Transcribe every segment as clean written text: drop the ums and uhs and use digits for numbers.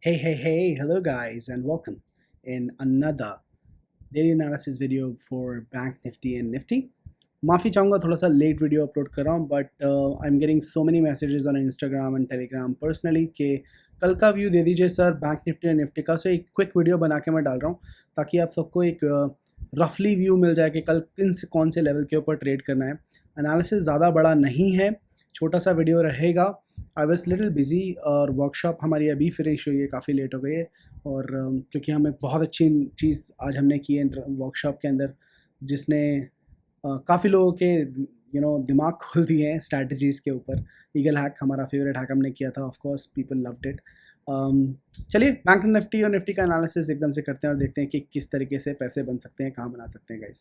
Hey, hello guys, and welcome in another daily analysis video for Bank Nifty and Nifty. माफ़ी चाहूँगा थोड़ा सा late video upload कर रहा हूँ but I am getting so many messages on Instagram and Telegram personally कि कल का व्यू दे दीजिए सर बैंक निफ्टी और निफ्टी का। सो एक क्विक वीडियो बना के मैं डाल रहा हूँ ताकि आप सबको एक रफली व्यू मिल जाए कि कल कौन से लेवल के ऊपर ट्रेड करना है। एनालिसिस ज़्यादा बड़ा नहीं है, छोटा सा वीडियो रहेगा। आई वॉज लिटिल बिजी और वर्कशॉप हमारी अभी फिनिश हुई है, काफ़ी लेट हो गई है और क्योंकि हमें बहुत अच्छी चीज़ आज हमने की है वर्कशॉप के अंदर जिसने काफ़ी लोगों के दिमाग खोल दिए हैं स्ट्रैटेजीज़ के ऊपर। ईगल हैक हमारा फेवरेट हैक हमने किया था, of course people loved it. चलिए बैंक निफ्टी और निफ्टी का एनालिसिस एकदम से करते हैं और देखते हैं कि किस तरीके से पैसे बन सकते हैं, कहाँ बना सकते हैं गाइस।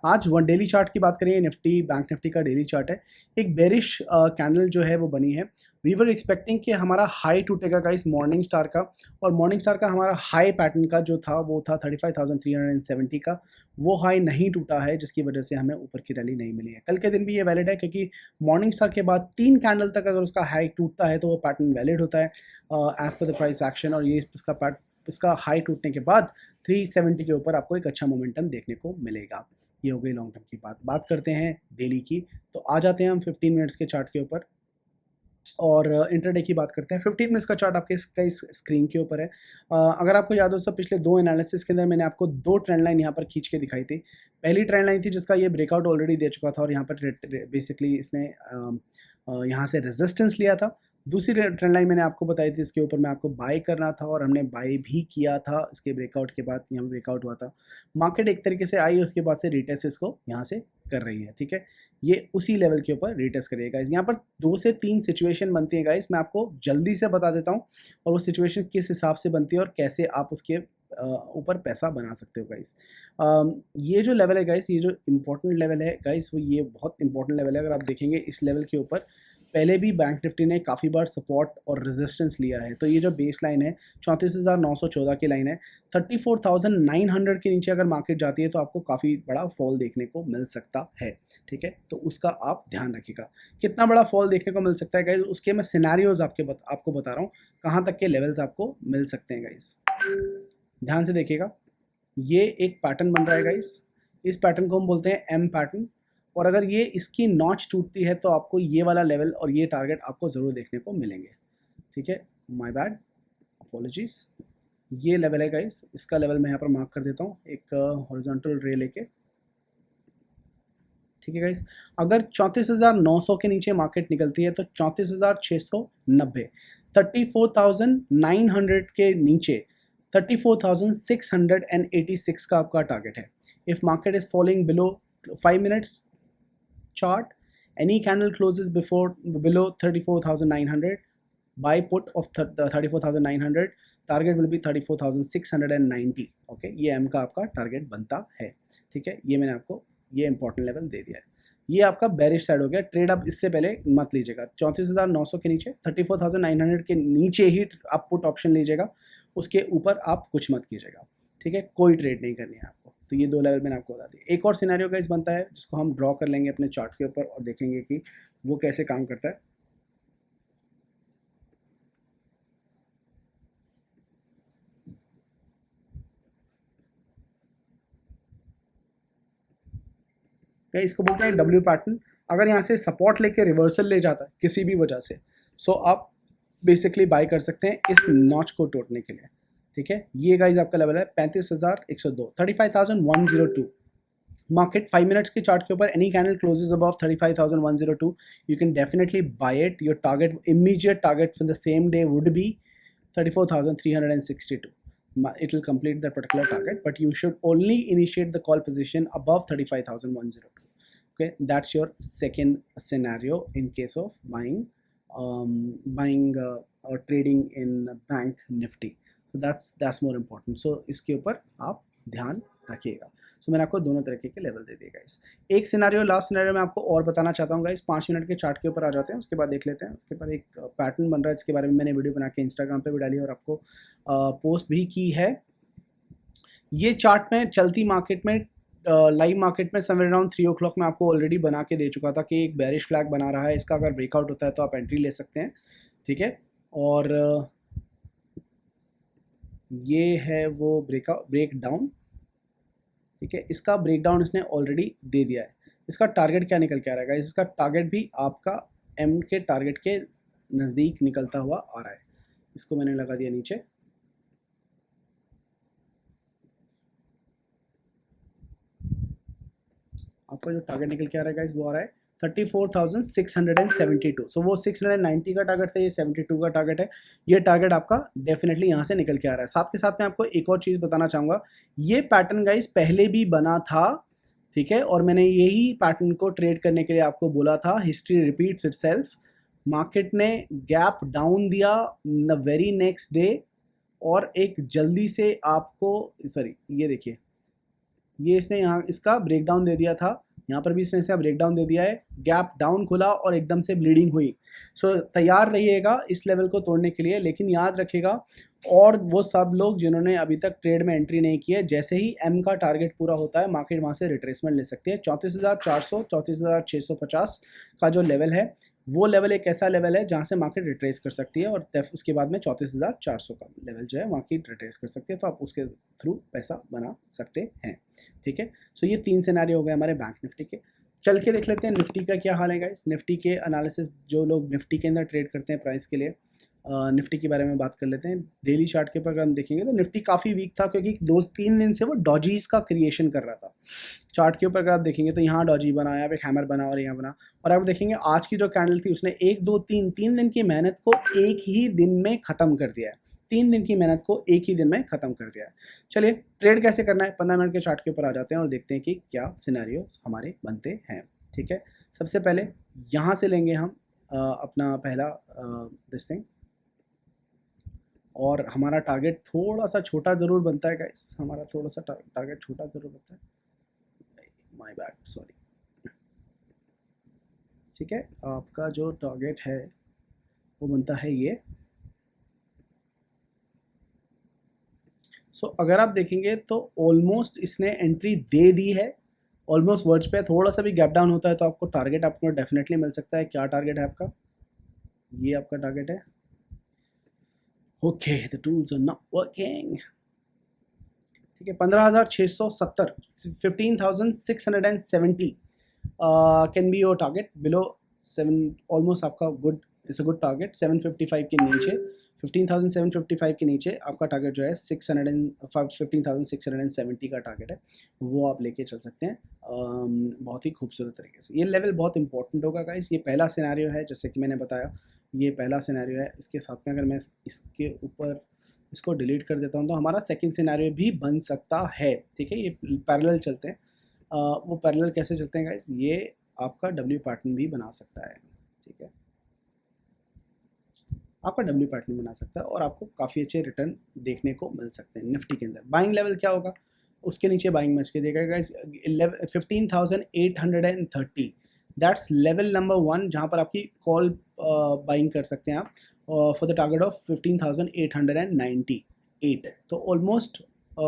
आज वन डेली चार्ट की बात करें, निफ्टी बैंक निफ्टी का डेली चार्ट है। एक बेरिश कैंडल जो है वो बनी है। वी वर एक्सपेक्टिंग कि हमारा हाई टूटेगा गाइस मॉर्निंग स्टार का, और मॉर्निंग स्टार का हमारा हाई पैटर्न का जो था वो था 35,370 का। वो हाई नहीं टूटा है जिसकी वजह से हमें ऊपर की रैली नहीं मिली है। कल के दिन भी ये वैलिड है क्योंकि मॉर्निंग स्टार के बाद 3 कैंडल तक अगर उसका हाई टूटता है तो वो पैटर्न वैलिड होता है as per the price action. और ये इसका हाई टूटने के बाद 370 के ऊपर आपको एक अच्छा मोमेंटम देखने को मिलेगा। ये हो गई लॉन्ग टर्म की बात करते हैं डेली की। तो आ जाते हैं हम 15 मिनट्स के चार्ट के ऊपर और इंटरडे की बात करते हैं। 15 मिनट्स का चार्ट आपके इस स्क्रीन के ऊपर है। अगर आपको याद हो सब पिछले दो एनालिसिस के अंदर मैंने आपको दो ट्रेंड लाइन यहाँ पर खींच के दिखाई थी। पहली ट्रेंड लाइन थी जिसका ये ब्रेकआउट ऑलरेडी दे चुका था और यहाँ पर बेसिकली इसने यहाँ से रेजिस्टेंस लिया था। दूसरी ट्रेंड लाइन मैंने आपको बताई थी, इसके ऊपर मैं आपको बाय करना था और हमने बाय भी किया था। इसके ब्रेकआउट के बाद यहाँ ब्रेकआउट हुआ था, मार्केट एक तरीके से आई, उसके बाद से रिटेस्ट इसको यहाँ से कर रही है। ठीक है, ये उसी लेवल के ऊपर रिटेस्ट करिएगा गाइस। यहाँ पर 2 से 3 सिचुएशन बनती है गाइस, मैं आपको जल्दी से बता देता हूँ और वो सिचुएशन किस हिसाब से बनती है और कैसे आप उसके ऊपर पैसा बना सकते हो गाइस। ये जो लेवल है गाइस, ये जो इम्पोर्टेंट लेवल है गाइस, वो ये बहुत इंपॉर्टेंट लेवल है। अगर आप देखेंगे इस लेवल के ऊपर पहले भी बैंक निफ्टी ने काफ़ी बार सपोर्ट और रेजिस्टेंस लिया है। तो ये जो बेस लाइन है 34,914 की लाइन है। 34,900 के नीचे अगर मार्केट जाती है तो आपको काफ़ी बड़ा फॉल देखने को मिल सकता है। ठीक है, तो उसका आप ध्यान रखिएगा कितना बड़ा फॉल देखने को मिल सकता है गाइस। उसके मैं सिनेरियोज आपको बता रहा हूँ कहाँ तक के लेवल्स आपको मिल सकते हैं गाइस। ध्यान से देखिएगा, ये एक पैटर्न बन रहा है गाइस। इस पैटर्न को हम बोलते हैं एम पैटर्न, और अगर ये इसकी नॉच टूटती है तो आपको ये वाला लेवल और ये टारगेट आपको ज़रूर देखने को मिलेंगे। ठीक है, माय बैड, अपॉलॉजीज। ये लेवल है गाइस, इसका लेवल मैं यहाँ पर मार्क कर देता हूँ एक हॉरिजॉन्टल रे लेके। ठीक है गाइस, अगर 34,900 के नीचे मार्केट निकलती है तो 34,690, 34,900 के नीचे 34,686 का आपका टारगेट है। If market is following below 5 minutes chart, any candle closes below 34,900, buy put of 34,900, target will be 34,690। Okay, ये M का आपका टारगेट बनता है। ठीक है, ये मैंने आपको ये इंपॉर्टेंट लेवल दे दिया है। ये आपका बेरिश साइड हो गया। ट्रेड आप इससे पहले मत लीजिएगा। 34,900 के नीचे 34,900 के नीचे ही आप पुट ऑप्शन लीजिएगा, उसके ऊपर आप कुछ मत कीजिएगा। ठीक है, कोई ट्रेड नहीं करनी है आपको। तो ये 2 लेवल मैंने आपको बता दिया। एक और सिनेरियो गाइस बनता है जिसको हम ड्रॉ कर लेंगे अपने चार्ट के ऊपर और देखेंगे कि वो कैसे काम करता है। गाइस इसको बोलते हैं डब्ल्यू पैटर्न। अगर यहाँ से सपोर्ट लेके रिवर्सल ले जाता है किसी भी वजह से, सो आप बेसिकली बाय कर सकते हैं इस नॉच को तोड़ने के लिए। ठीक है, ये गाइस आपका लेवल है 35,102, 35,102। मार्केट 5 मिनट्स के चार्ट के ऊपर any candle closes above 35,102, you can definitely buy it. Your target, immediate target for the same day would be 34,362। It will complete that particular target, but you should only initiate the call position above 35,102. Okay, that's your second scenario in case of buying or trading in bank nifty. So that's more important. So इसके ऊपर आप ध्यान रखिएगा। सो मैंने आपको दोनों तरीके के लेवल दे दिए गाइस। एक सिनेरियो, लास्ट सिनेरियो मैं आपको और बताना चाहता हूँ गाइस। 5 मिनट के चार्ट के ऊपर आ जाते हैं, उसके बाद देख लेते हैं। उसके बाद एक पैटर्न बन रहा है, इसके बारे में मैंने वीडियो बना के इंस्टाग्राम पे भी डाली और आपको पोस्ट भी की है। ये चार्ट में चलती मार्केट में, लाइव मार्केट में समवेयर अराउंड 3 o'clock में आपको ऑलरेडी बना के दे चुका था कि एक बेरिश फ्लैग बना रहा है। इसका अगर ब्रेकआउट होता है तो आप एंट्री ले सकते हैं। ठीक है, और ये है वो ब्रेक डाउन, ठीक है। इसका ब्रेक डाउन इसने ऑलरेडी दे दिया है। इसका टारगेट क्या निकल के आ रहा है? इसका टारगेट भी आपका एम के टारगेट के नज़दीक निकलता हुआ आ रहा है। इसको मैंने लगा दिया नीचे। आपका जो टारगेट निकल के आ रहा है गाइस वो आ रहा है 34,672। सो वो 690 का टारगेट था, ये 72 का टारगेट है। ये टारगेट आपका डेफिनेटली यहाँ से निकल के आ रहा है। साथ के साथ मैं आपको एक और चीज़ बताना चाहूँगा, ये पैटर्न गाइस पहले भी बना था, ठीक है, और मैंने यही पैटर्न को ट्रेड करने के लिए आपको बोला था। History repeats itself. मार्केट ने गैप डाउन दिया द वेरी नेक्स्ट डे, और एक जल्दी से आपको, सॉरी ये देखिए, ये इसने यहाँ इसका ब्रेकडाउन दे दिया था, यहाँ पर भी इसने इसका ब्रेकडाउन दे दिया है। गैप डाउन खुला और एकदम से ब्लीडिंग हुई। सो तैयार रहिएगा इस लेवल को तोड़ने के लिए। लेकिन याद रखिएगा, और वो सब लोग जिन्होंने अभी तक ट्रेड में एंट्री नहीं की है, जैसे ही एम का टारगेट पूरा होता है मार्केट वहाँ से रिट्रेसमेंट ले सकती है। 34,400 34,650 का जो लेवल है, वो लेवल एक ऐसा लेवल है जहाँ से मार्केट रिट्रेस कर सकती है, और उसके बाद में 34,400 का लेवल जो है मार्केट रिट्रेस कर सकती है, तो आप उसके थ्रू पैसा बना सकते हैं, ठीक है। सो ये 3 सिनेरियो हो गए हमारे बैंक निफ्टी के। चल के देख लेते हैं निफ्टी का क्या हाल है गाइस। निफ्टी के एनालिसिस, जो लोग निफ्टी के अंदर ट्रेड करते हैं प्राइस के लिए, निफ्टी के बारे में बात कर लेते हैं। डेली चार्ट के ऊपर अगर हम देखेंगे तो निफ्टी काफ़ी वीक था, क्योंकि 2-3 दिन से वो डॉजीज का क्रिएशन कर रहा था। चार्ट के ऊपर अगर आप देखेंगे तो यहाँ डॉजी बना, यहाँ पे हैमर बना और यहाँ बना, और आप देखेंगे आज की जो कैंडल थी उसने 1-2-3 दिन की मेहनत को एक ही दिन में ख़त्म कर दिया है। 3 दिन की मेहनत को एक ही दिन में ख़त्म कर दिया है। चलिए ट्रेड कैसे करना है, 15 मिनट के चार्ट के ऊपर आ जाते हैं और देखते हैं कि क्या सिनेरियो हमारे बनते हैं, ठीक है। सबसे पहले यहाँ से लेंगे हम अपना पहला दिस थिंग, और हमारा टारगेट थोड़ा सा छोटा ज़रूर बनता है गाइस, हमारा थोड़ा सा टारगेट छोटा ज़रूर बनता है, माय बैड, सॉरी, ठीक है। आपका जो टारगेट है वो बनता है ये। सो अगर आप देखेंगे तो ऑलमोस्ट इसने एंट्री दे दी है, ऑलमोस्ट वर्ड्स पे। थोड़ा सा भी गैप डाउन होता है तो आपको टारगेट आपको डेफिनेटली मिल सकता है। क्या टारगेट है आपका? ये आपका टारगेट है। Okay, the tools are not working, ठीक है। 15,670, 15,670 can be your target. Below 7, almost आपका good, it's a good target. 755 के नीचे, 15,755 के नीचे आपका टारगेट जो है 15,670 का टारगेट है, वो आप लेके चल सकते हैं बहुत ही खूबसूरत तरीके से। ये लेवल बहुत इंपॉर्टेंट होगा गाइस। ये पहला सिनेरियो है, जैसे कि मैंने बताया, ये पहला सिनेरियो है। इसके साथ में अगर मैं इसके ऊपर इसको डिलीट कर देता हूँ तो हमारा सेकंड सिनेरियो भी बन सकता है, ठीक है। ये पैरेलल चलते हैं। वो पैरेलल कैसे चलते हैं गाइस? ये आपका डब्ल्यू पैटर्न भी बना सकता है, ठीक है। आपका डब्ल्यू पैटर्न बना सकता है और आपको काफ़ी अच्छे रिटर्न देखने को मिल सकते हैं निफ्टी के अंदर। बाइंग लेवल क्या होगा? उसके नीचे बाइंग मच के देगा गाइस 15,830, दैट्स लेवल नंबर 1, जहाँ पर आपकी कॉल बाइंग कर सकते हैं आप फॉर द टारगेट ऑफ 15,898। तो ऑलमोस्ट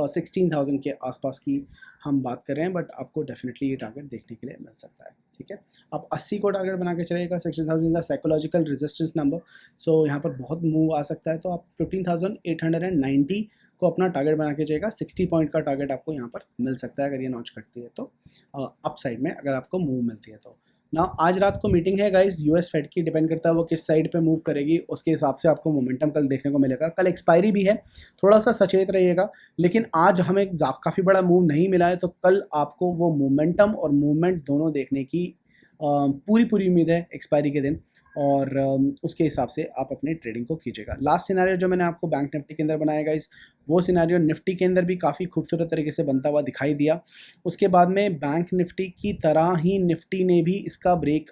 16,000 के आसपास की हम बात कर रहे हैं, बट आपको डेफिनेटली ये टारगेट देखने के लिए मिल सकता है, ठीक है। आप 80 को टारगेट बना के चलेगा। 16,000 is a psychological resistance number, so यहाँ पर बहुत मूव आ सकता है। तो आप 15,890 को अपना टारगेट बना के जाएगा। 60 पॉइंट का टारगेट आपको यहाँ पर मिल सकता है अगर ये नॉच करती है तो, अप साइड में अगर आपको मूव मिलती है तो। ना आज रात को मीटिंग है गाइस यूएस फेड की, डिपेंड करता है वो किस साइड पे मूव करेगी, उसके हिसाब से आपको मोमेंटम कल देखने को मिलेगा। कल एक्सपायरी भी है, थोड़ा सा सचेत रहिएगा। लेकिन आज हमें काफ़ी बड़ा मूव नहीं मिला है, तो कल आपको वो मोमेंटम और मूवमेंट दोनों देखने की पूरी उम्मीद है एक्सपायरी के दिन, और उसके हिसाब से आप अपने ट्रेडिंग को कीजिएगा। लास्ट सिनेरियो जो मैंने आपको बैंक निफ्टी के अंदर बनाया गाइस, वो सिनेरियो निफ्टी के अंदर भी काफ़ी खूबसूरत तरीके से बनता हुआ दिखाई दिया। उसके बाद में बैंक निफ्टी की तरह ही निफ्टी ने भी इसका ब्रेक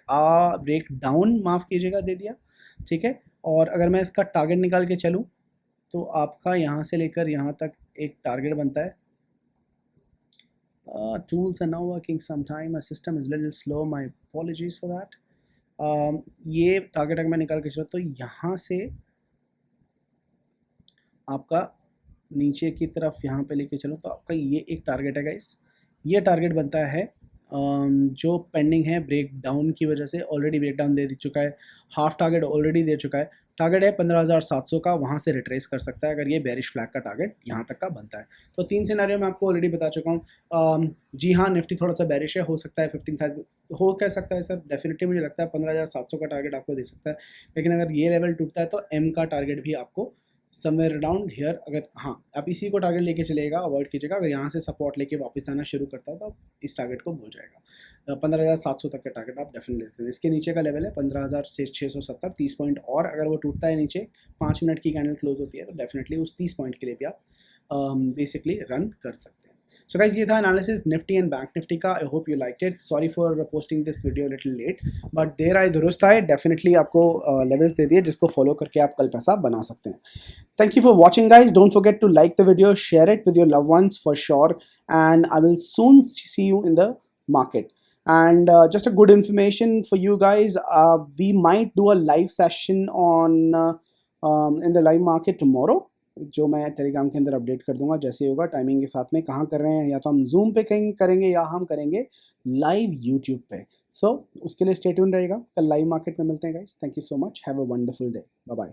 डाउन, माफ़ कीजिएगा, दे दिया, ठीक है। और अगर मैं इसका टारगेट निकाल के चलूँ तो आपका यहाँ से लेकर यहाँ तक एक टारगेट बनता है। Tools are now working sometime, my system is little slow, my apologies for that. ये टारगेट अगर मैं निकाल के चलूँ तो यहाँ से आपका नीचे की तरफ यहाँ पे लेके चलो तो आपका ये एक टारगेट है गाइस। ये टारगेट बनता है जो पेंडिंग है ब्रेक डाउन की वजह से ऑलरेडी ब्रेक डाउन दे चुका है, हाफ टारगेट ऑलरेडी दे चुका है। टारगेट है 15,700 का, वहाँ से रिट्रेस कर सकता है अगर ये बेरिश फ्लैग का टारगेट यहाँ तक का बनता है। तो 3 सिनेरियो मैं आपको ऑलरेडी बता चुका हूँ। जी हाँ, निफ्टी थोड़ा सा बेरिश है, हो सकता है 15,000 हो कह सकता है सर, डेफिनेटली मुझे लगता है 15,700 का टारगेट आपको दे सकता है। लेकिन अगर ये लेवल टूटता है तो एम का टारगेट भी आपको समवेयर अराउंड हियर, अगर हाँ आप इसी को टारगेट लेके चलेगा, अवॉइड कीजिएगा। अगर यहाँ से सपोर्ट लेके वापस आना शुरू करता है तो आप इस टारगेट को भूल जाएगा। 15,700 तक का टारगेट आप डेफिनेटली लेते हैं। इसके नीचे का लेवल है 15,670, 30 पॉइंट, और अगर वो टूटता है नीचे 5 मिनट की कैंडल क्लोज होती है तो डेफिनेटली उस 30 पॉइंट के लिए भी आप बेसिकली रन कर सकते हैं। सो गाइज, ये था analysis Nifty and bank Nifty का। I hope you liked it. Sorry for posting this video little late, but देर आए दुरुस्त आए। डेफिनेटली आपको लेवल्स दे दिए जिसको फॉलो करके आप कल पैसा बना सकते हैं। Thank you for watching, guys. Don't forget to like the video, share it with your loved ones for sure, and I will soon see you in the market. And just a good information for you guys, we might do a live session on in the live market tomorrow, जो मैं Telegram के अंदर update कर दूंगा जैसे होगा, timing के साथ में। कहाँ कर रहे हैं, या तो हम जूम पे कहीं करेंगे या हम करेंगे लाइव यूट्यूब पे। सो उसके लिए स्टे ट्यून रहेगा। कल लाइव मार्केट में मिलते हैं guys. Thank you so much, have a wonderful day, bye bye.